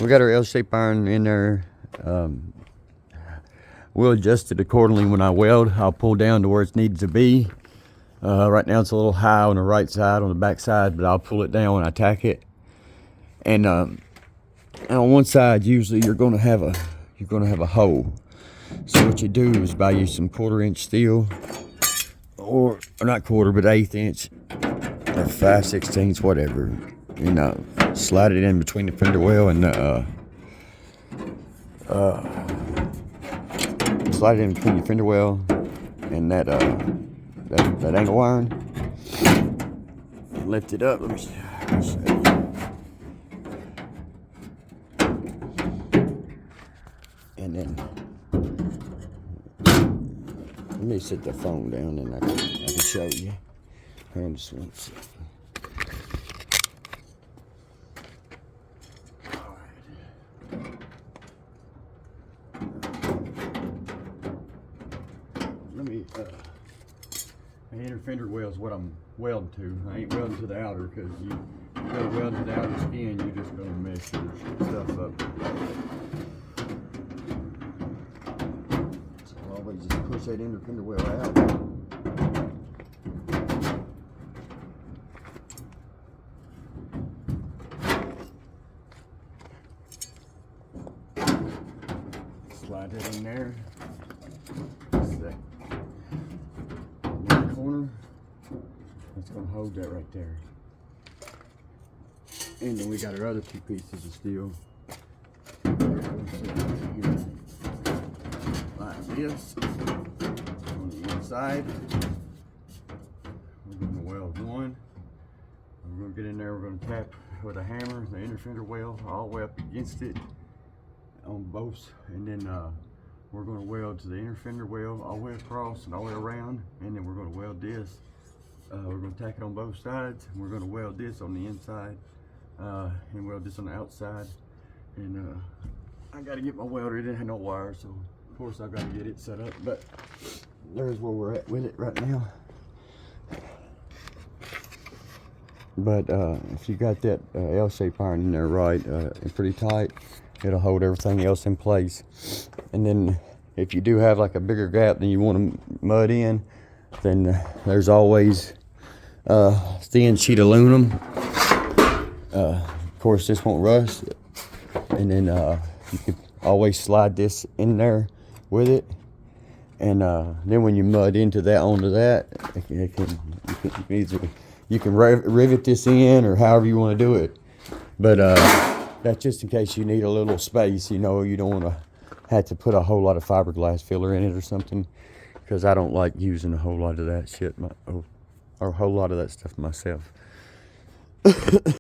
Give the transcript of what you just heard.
We got our L-shaped iron in there. We'll adjust it accordingly when I weld. I'll pull down to where it needs to be. Right now it's a little high on the right side, on the back side, but I'll pull it down when I tack it. And on one side, usually you're gonna have a hole. So what you do is buy you some 1/4-inch steel, or not quarter, but 1/8 inch, or 5/16, whatever. You know, slide it in between the fender well and slide it in between your fender well and that angle iron. Lift it up. Let me see. And then let me set the phone down and I can show you. Hold on just one second. Let me, the inner fender well is what I'm welding to. I ain't welding to the outer, because you go welding to the outer skin, you're just going to mess your stuff up. So I'll always just push that inner fender well out. Slide that in there. Corner, that's going to hold that right there. And then we got our other 2 pieces of steel like this on the inside. We're going to weld one. We're going to get in there, we're going to tap with a hammer the inner fender well all the way up against it on both, and then we're going to weld to the inner fender well all the way across and all the way around, and then we're going to weld this. We're going to tack it on both sides, and we're going to weld this on the inside and weld this on the outside. And I got to get my welder. It didn't have no wire, so of course I've got to get it set up. But there's where we're at with it right now. But if you got that L-shaped iron in there right and pretty tight, it'll hold everything else in place. And then if you do have like a bigger gap than you want to mud in, then there's always a thin sheet of aluminum. Of course this won't rust. And then you could always slide this in there with it. And then when you mud into that, onto that, you can rivet this in, or however you want to do it. But that's just in case you need a little space. You know, you don't want to have to put a whole lot of fiberglass filler in it or something, because I don't like using a whole lot of that shit, or a whole lot of that stuff myself.